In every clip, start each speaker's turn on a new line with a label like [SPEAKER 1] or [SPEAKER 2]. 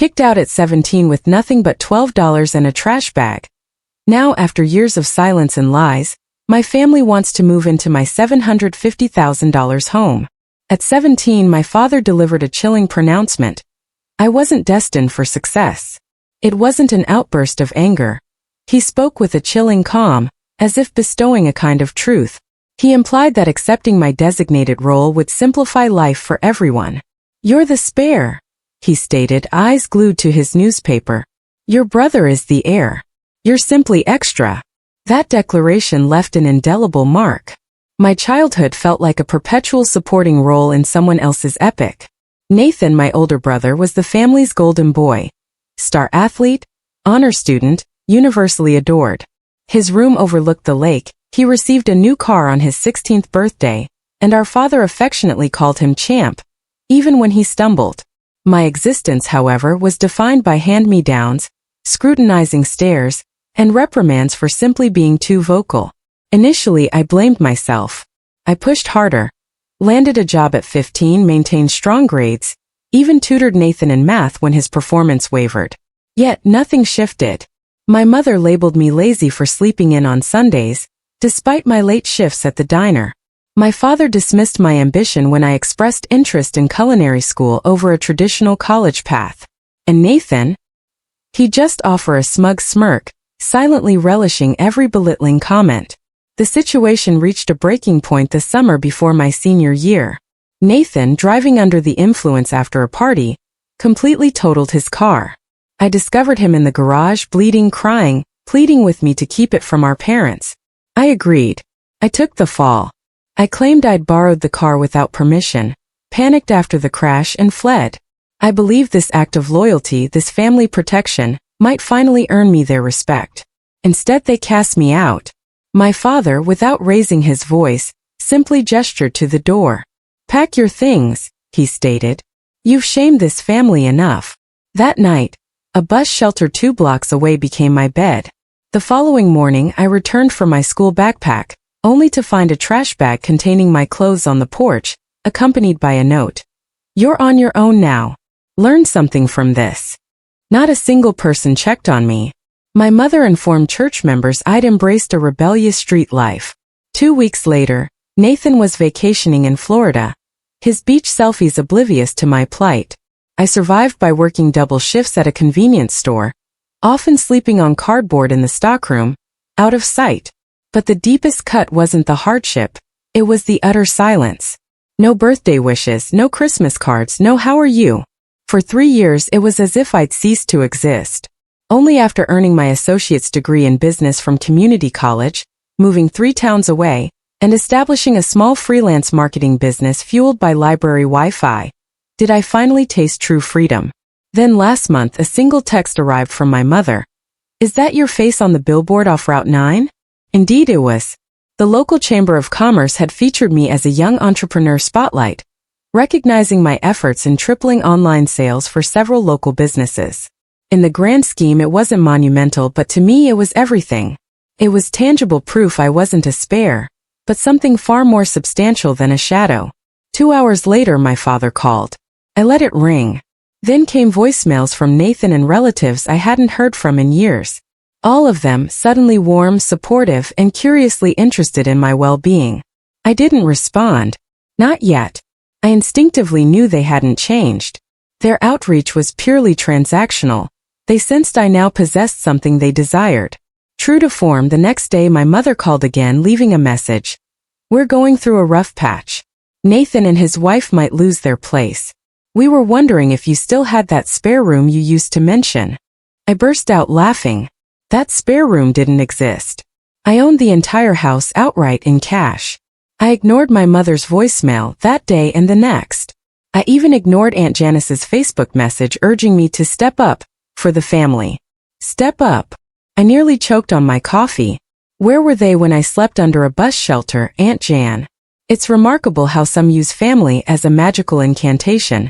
[SPEAKER 1] Kicked out at 17 with nothing but $12 and a trash bag. Now, after years of silence and lies, my family wants to move into my $750,000 home. At 17, my father delivered a chilling pronouncement. I wasn't destined for success. It wasn't an outburst of anger. He spoke with a chilling calm, as if bestowing a kind of truth. He implied that accepting my designated role would simplify life for everyone. "You're the spare," he stated, eyes glued to his newspaper. "Your brother is the heir. You're simply extra." That declaration left an indelible mark. My childhood felt like a perpetual supporting role in someone else's epic. Nathan, my older brother, was the family's golden boy. Star athlete, honor student, universally adored. His room overlooked the lake, he received a new car on his 16th birthday, and our father affectionately called him Champ, even when he stumbled. My existence, however, was defined by hand-me-downs, scrutinizing stares, and reprimands for simply being too vocal. Initially, I blamed myself. I pushed harder, landed a job at 15, maintained strong grades, even tutored Nathan in math when his performance wavered. Yet, nothing shifted. My mother labeled me lazy for sleeping in on Sundays, despite my late shifts at the diner. My father dismissed my ambition when I expressed interest in culinary school over a traditional college path. And Nathan? He'd just offer a smug smirk, silently relishing every belittling comment. The situation reached a breaking point the summer before my senior year. Nathan, driving under the influence after a party, completely totaled his car. I discovered him in the garage, bleeding, crying, pleading with me to keep it from our parents. I agreed. I took the fall. I claimed I'd borrowed the car without permission, panicked after the crash, and fled. I believed this act of loyalty, this family protection, might finally earn me their respect. Instead, they cast me out. My father, without raising his voice, simply gestured to the door. "Pack your things," he stated. "You've shamed this family enough." That night, a bus shelter 2 blocks away became my bed. The following morning, I returned for my school backpack, only to find a trash bag containing my clothes on the porch, accompanied by a note. "You're on your own now. Learn something from this." Not a single person checked on me. My mother informed church members I'd embraced a rebellious street life. 2 weeks later, Nathan was vacationing in Florida, his beach selfies oblivious to my plight. I survived by working double shifts at a convenience store, often sleeping on cardboard in the stockroom, out of sight. But the deepest cut wasn't the hardship, it was the utter silence. No birthday wishes, no Christmas cards, no "how are you?" For 3 years it was as if I'd ceased to exist. Only after earning my associate's degree in business from community college, moving 3 towns away, and establishing a small freelance marketing business fueled by library Wi-Fi, did I finally taste true freedom. Then last month a single text arrived from my mother. "Is that your face on the billboard off Route 9? Indeed it was. The local Chamber of Commerce had featured me as a young entrepreneur spotlight, recognizing my efforts in tripling online sales for several local businesses. In the grand scheme it wasn't monumental, but to me it was everything. It was tangible proof I wasn't a spare, but something far more substantial than a shadow. 2 hours later my father called. I let it ring. Then came voicemails from Nathan and relatives I hadn't heard from in years. All of them suddenly warm, supportive, and curiously interested in my well-being. I didn't respond. Not yet. I instinctively knew they hadn't changed. Their outreach was purely transactional. They sensed I now possessed something they desired. True to form, the next day my mother called again, leaving a message. "We're going through a rough patch. Nathan and his wife might lose their place. We were wondering if you still had that spare room you used to mention." I burst out laughing. That spare room didn't exist. I owned the entire house outright in cash. I ignored my mother's voicemail that day and the next. I even ignored Aunt Janice's Facebook message urging me to step up for the family. Step up. I nearly choked on my coffee. Where were they when I slept under a bus shelter, Aunt Jan? It's remarkable how some use family as a magical incantation.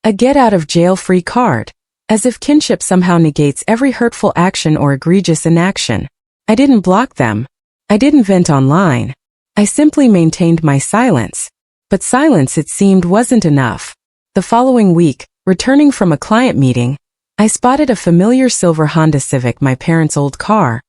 [SPEAKER 1] A get-out-of-jail-free card. As if kinship somehow negates every hurtful action or egregious inaction. I didn't block them. I didn't vent online. I simply maintained my silence. But silence, it seemed, wasn't enough. The following week, returning from a client meeting, I spotted a familiar silver Honda Civic, my parents' old car,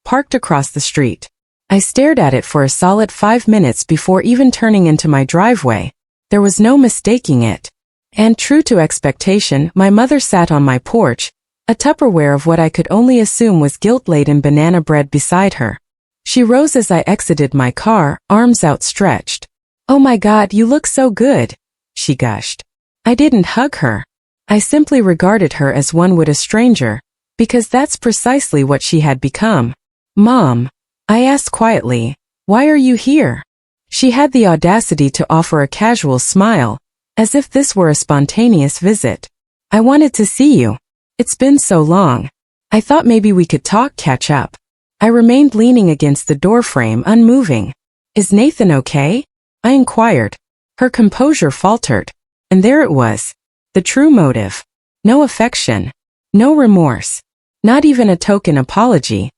[SPEAKER 1] parked across the street. I stared at it for a solid 5 minutes before even turning into my driveway. There was no mistaking it. And true to expectation, my mother sat on my porch, a Tupperware of what I could only assume was guilt-laden banana bread beside her. She rose as I exited my car, arms outstretched. "Oh my God, you look so good," she gushed. I didn't hug her. I simply regarded her as one would a stranger, because that's precisely what she had become. "Mom," I asked quietly, "why are you here?" She had the audacity to offer a casual smile, as if this were a spontaneous visit. "I wanted to see you. It's been so long. I thought maybe we could talk, catch up." I remained leaning against the doorframe, unmoving. "Is Nathan okay?" I inquired. Her composure faltered. And there it was. The true motive. No affection. No remorse. Not even a token apology.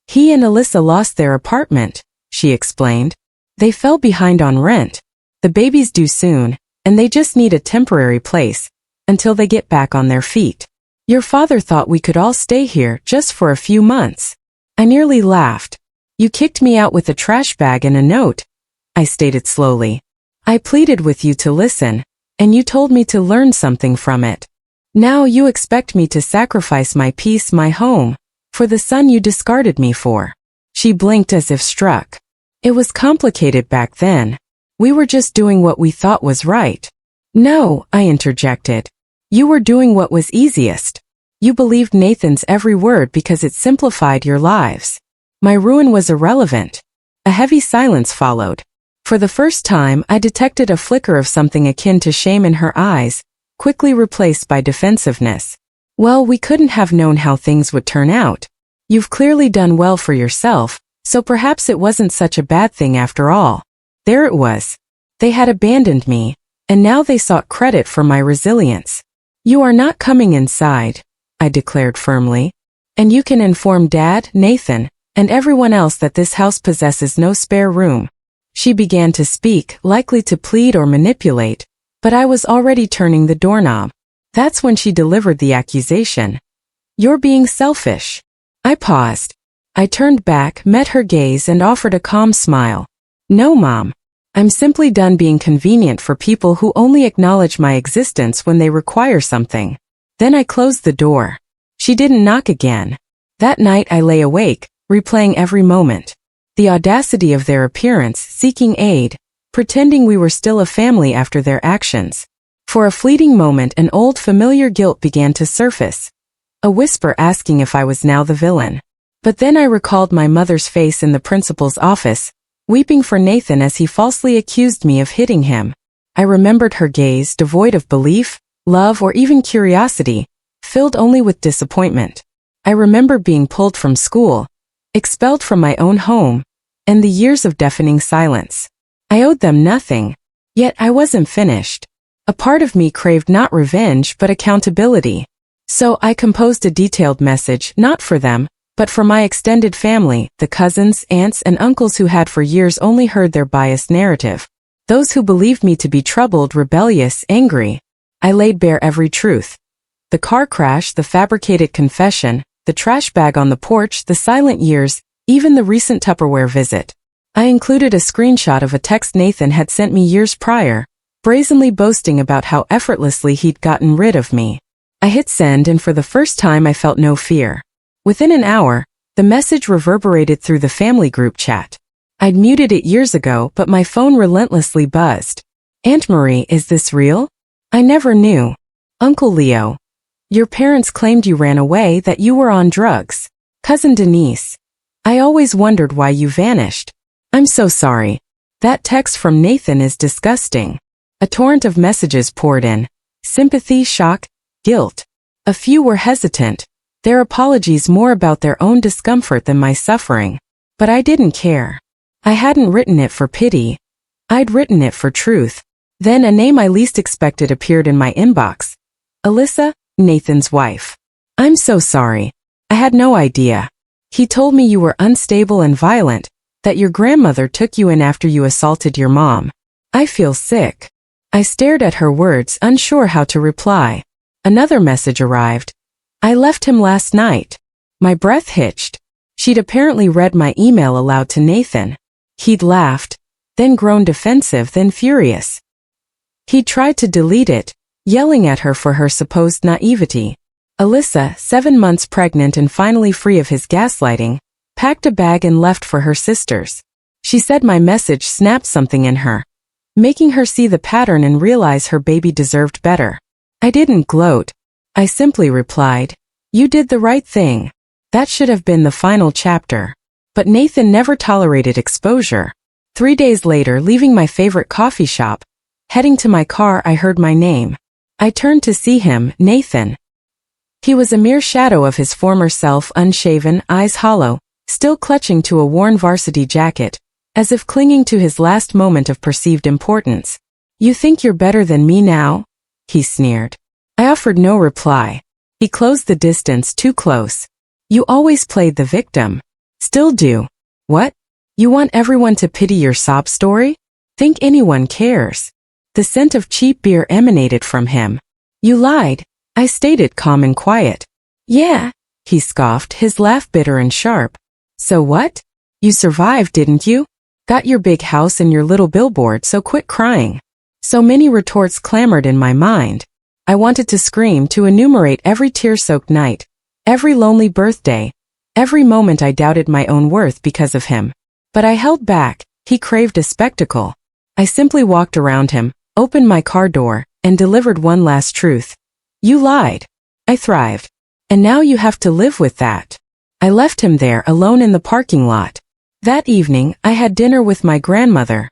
[SPEAKER 1] "He and Alyssa lost their apartment," she explained. "They fell behind on rent. The baby's due soon, and they just need a temporary place, until they get back on their feet. Your father thought we could all stay here just for a few months." I nearly laughed. "You kicked me out with a trash bag and a note," I stated slowly. "I pleaded with you to listen, and you told me to learn something from it. Now you expect me to sacrifice my peace, my home, for the son you discarded me for." She blinked as if struck. "It was complicated back then. We were just doing what we thought was right." "No," I interjected. "You were doing what was easiest. You believed Nathan's every word because it simplified your lives. My ruin was irrelevant." A heavy silence followed. For the first time, I detected a flicker of something akin to shame in her eyes, quickly replaced by defensiveness. "Well, we couldn't have known how things would turn out. You've clearly done well for yourself, so perhaps it wasn't such a bad thing after all." There it was. They had abandoned me, and now they sought credit for my resilience. "You are not coming inside," I declared firmly. "And you can inform Dad, Nathan, and everyone else that this house possesses no spare room." She began to speak, likely to plead or manipulate, but I was already turning the doorknob. That's when she delivered the accusation. "You're being selfish." I paused. I turned back, met her gaze, and offered a calm smile. "No, Mom. I'm simply done being convenient for people who only acknowledge my existence when they require something." Then I closed the door. She didn't knock again. That night I lay awake, replaying every moment. The audacity of their appearance, seeking aid, pretending we were still a family after their actions. For a fleeting moment an old familiar guilt began to surface. A whisper asking if I was now the villain. But then I recalled my mother's face in the principal's office, weeping for Nathan as he falsely accused me of hitting him. I remembered her gaze, devoid of belief, love, or even curiosity, filled only with disappointment. I remember being pulled from school, expelled from my own home, and the years of deafening silence. I owed them nothing, yet I wasn't finished. A part of me craved not revenge but accountability. So I composed a detailed message, not for them, but for my extended family, the cousins, aunts, and uncles who had for years only heard their biased narrative. Those who believed me to be troubled, rebellious, angry. I laid bare every truth. The car crash, the fabricated confession, the trash bag on the porch, the silent years, even the recent Tupperware visit. I included a screenshot of a text Nathan had sent me years prior, brazenly boasting about how effortlessly he'd gotten rid of me. I hit send, and for the first time I felt no fear. Within an hour, the message reverberated through the family group chat. I'd muted it years ago, but my phone relentlessly buzzed. "Aunt Marie, is this real? I never knew. Uncle Leo. Your parents claimed you ran away, that you were on drugs. Cousin Denise. I always wondered why you vanished. I'm so sorry. That text from Nathan is disgusting." A torrent of messages poured in. Sympathy, shock, guilt. A few were hesitant, their apologies more about their own discomfort than my suffering. But I didn't care. I hadn't written it for pity. I'd written it for truth. Then a name I least expected appeared in my inbox. Alyssa, Nathan's wife. "I'm so sorry. I had no idea. He told me you were unstable and violent, that your grandmother took you in after you assaulted your mom. I feel sick." I stared at her words, unsure how to reply. Another message arrived. I left him last night. My breath hitched. She'd apparently read my email aloud to Nathan. He'd laughed, then grown defensive, then furious. He tried to delete it, yelling at her for her supposed naivety. Alyssa, 7 months pregnant and finally free of his gaslighting, packed a bag and left for her sister's. She said my message snapped something in her, making her see the pattern and realize her baby deserved better. I didn't gloat. I simply replied, "You did the right thing." That should have been the final chapter. But Nathan never tolerated exposure. 3 days later, leaving my favorite coffee shop, heading to my car, I heard my name. I turned to see him, Nathan. He was a mere shadow of his former self, unshaven, eyes hollow, still clutching to a worn varsity jacket, as if clinging to his last moment of perceived importance. "You think you're better than me now?" he sneered. I offered no reply. He closed the distance too close. "You always played the victim. Still do. What? You want everyone to pity your sob story? Think anyone cares?" The scent of cheap beer emanated from him. "You lied," I stated, calm and quiet. "Yeah," he scoffed, his laugh bitter and sharp. "So what? You survived, didn't you? Got your big house and your little billboard, so quit crying." So many retorts clamored in my mind. I wanted to scream, to enumerate every tear-soaked night, every lonely birthday, every moment I doubted my own worth because of him. But I held back. He craved a spectacle. I simply walked around him, opened my car door, and delivered one last truth. "You lied. I thrived. And now you have to live with that." I left him there alone in the parking lot. That evening, I had dinner with my grandmother,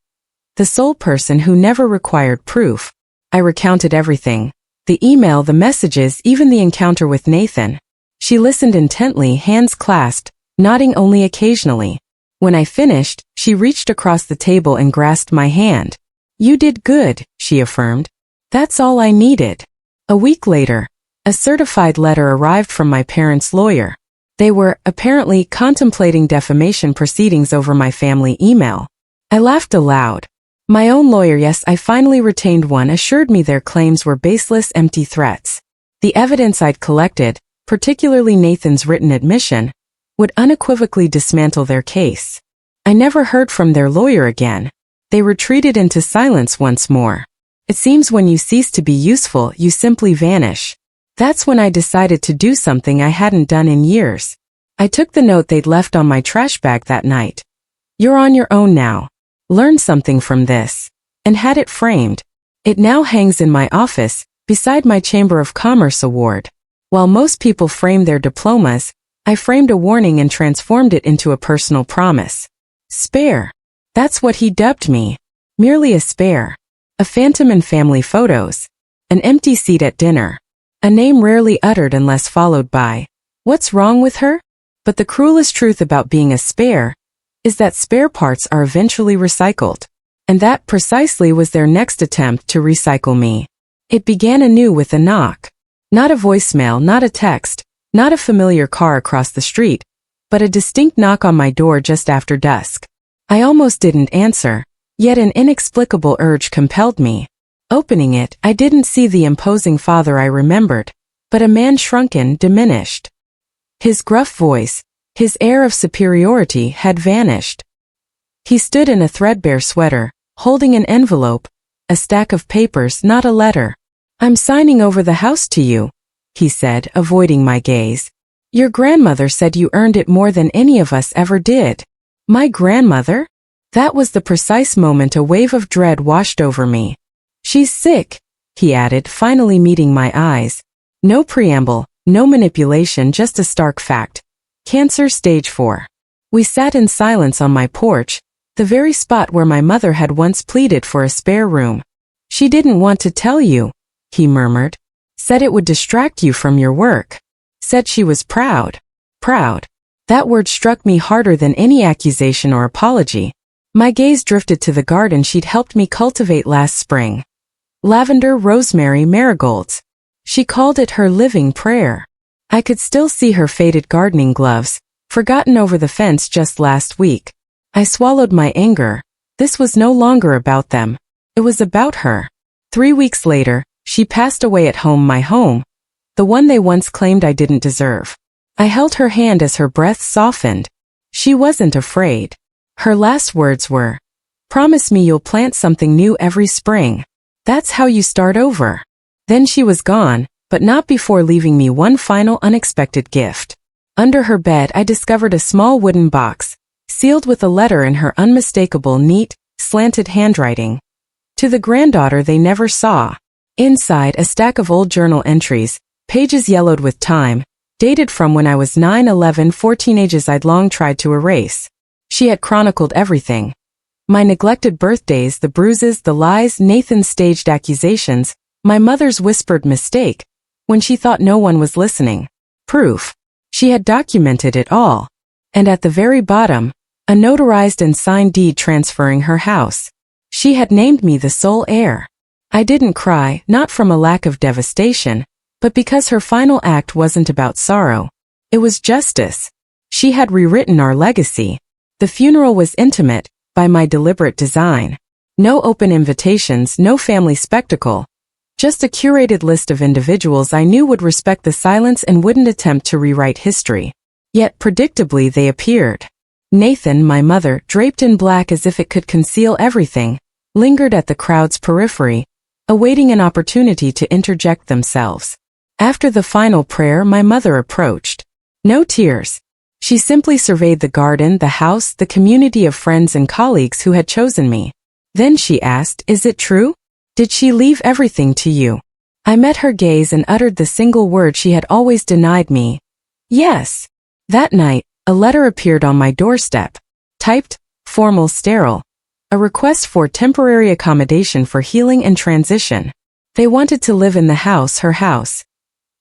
[SPEAKER 1] the sole person who never required proof. I recounted everything. The email, the messages, even the encounter with Nathan. She listened intently, hands clasped, nodding only occasionally. When I finished, she reached across the table and grasped my hand. "You did good," she affirmed. "That's all I needed." A week later, a certified letter arrived from my parents' lawyer. They were, apparently, contemplating defamation proceedings over my family email. I laughed aloud. My own lawyer, yes, I finally retained one, assured me their claims were baseless, empty threats. The evidence I'd collected, particularly Nathan's written admission, would unequivocally dismantle their case. I never heard from their lawyer again. They retreated into silence once more. It seems when you cease to be useful, you simply vanish. That's when I decided to do something I hadn't done in years. I took the note they'd left on my trash bag that night. "You're on your own now. Learn something from this." And had it framed. It now hangs in my office, beside my Chamber of Commerce award. While most people frame their diplomas, I framed a warning and transformed it into a personal promise. Spare. That's what he dubbed me. Merely a spare. A phantom in family photos. An empty seat at dinner. A name rarely uttered unless followed by, "What's wrong with her?" But the cruelest truth about being a spare is that spare parts are eventually recycled. And that precisely was their next attempt to recycle me. It began anew with a knock. Not a voicemail, not a text, not a familiar car across the street, but a distinct knock on my door just after dusk. I almost didn't answer, yet an inexplicable urge compelled me. Opening it, I didn't see the imposing father I remembered, but a man shrunken, diminished. His gruff voice, his air of superiority had vanished. He stood in a threadbare sweater, holding an envelope, a stack of papers, not a letter. "I'm signing over the house to you," he said, avoiding my gaze. "Your grandmother said you earned it more than any of us ever did." My grandmother? That was the precise moment a wave of dread washed over me. "She's sick," he added, finally meeting my eyes. No preamble, no manipulation, just a stark fact. Cancer stage 4. We sat in silence on my porch, the very spot where my mother had once pleaded for a spare room. "She didn't want to tell you," he murmured. "Said it would distract you from your work. Said she was proud." Proud. That word struck me harder than any accusation or apology. My gaze drifted to the garden she'd helped me cultivate last spring. Lavender, rosemary, marigolds. She called it her living prayer. I could still see her faded gardening gloves, forgotten over the fence just last week. I swallowed my anger. This was no longer about them. It was about her. 3 weeks later, she passed away at home, my home. the one they once claimed I didn't deserve. I held her hand as her breath softened. She wasn't afraid. Her last words were, "Promise me you'll plant something new every spring. That's how you start over." Then she was gone, but not before leaving me one final unexpected gift. Under her bed I discovered a small wooden box, sealed with a letter in her unmistakable, neat, slanted handwriting. To the granddaughter they never saw. Inside, a stack of old journal entries, pages yellowed with time, dated from when I was 9, 11, 14, ages I'd long tried to erase. She had chronicled everything. My neglected birthdays, the bruises, the lies, Nathan's staged accusations, my mother's whispered mistake, when she thought no one was listening. Proof. She had documented it all. And at the very bottom, a notarized and signed deed transferring her house. She had named me the sole heir. I didn't cry, not from a lack of devastation, but because her final act wasn't about sorrow. It was justice. She had rewritten our legacy. The funeral was intimate, by my deliberate design. No open invitations, no family spectacle. Just a curated list of individuals I knew would respect the silence and wouldn't attempt to rewrite history. Yet predictably they appeared. Nathan, my mother, draped in black as if it could conceal everything, lingered at the crowd's periphery, awaiting an opportunity to interject themselves. After the final prayer, my mother approached. No tears. She simply surveyed the garden, the house, the community of friends and colleagues who had chosen me. Then she asked, "Is it true? Did she leave everything to you?" I met her gaze and uttered the single word she had always denied me. Yes. That night, a letter appeared on my doorstep. Typed, formal, sterile. A request for temporary accommodation for healing and transition. They wanted to live in the house, her house.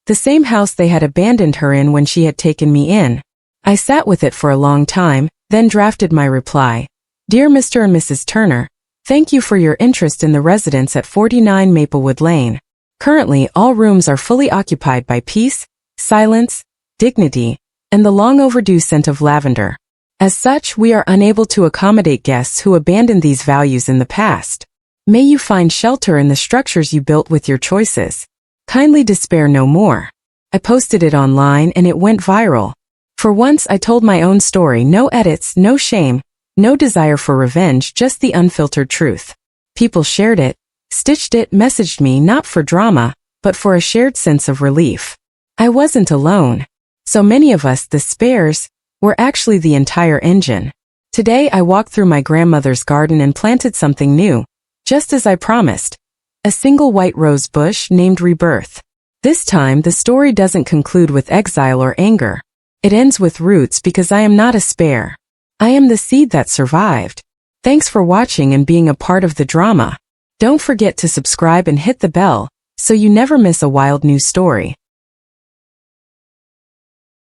[SPEAKER 1] The same house they had abandoned her in when she had taken me in. I sat with it for a long time, then drafted my reply. "Dear Mr. and Mrs. Turner, thank you for your interest in the residence at 49 Maplewood Lane. Currently, all rooms are fully occupied by peace, silence, dignity, and the long overdue scent of lavender. As such, we are unable to accommodate guests who abandoned these values in the past. May you find shelter in the structures you built with your choices. Kindly despair no more." I posted it online and it went viral. For once I told my own story, no edits, no shame, no desire for revenge, just the unfiltered truth. People shared it, stitched it, messaged me not for drama, but for a shared sense of relief. I wasn't alone. So many of us, the spares, were actually the entire engine. Today I walked through my grandmother's garden and planted something new, just as I promised. A single white rose bush named Rebirth. This time the story doesn't conclude with exile or anger. It ends with roots because I am not a spare. I am the seed that survived. Thanks for watching and being a part of the drama. Don't forget to subscribe and hit the bell, so you never miss a wild new story.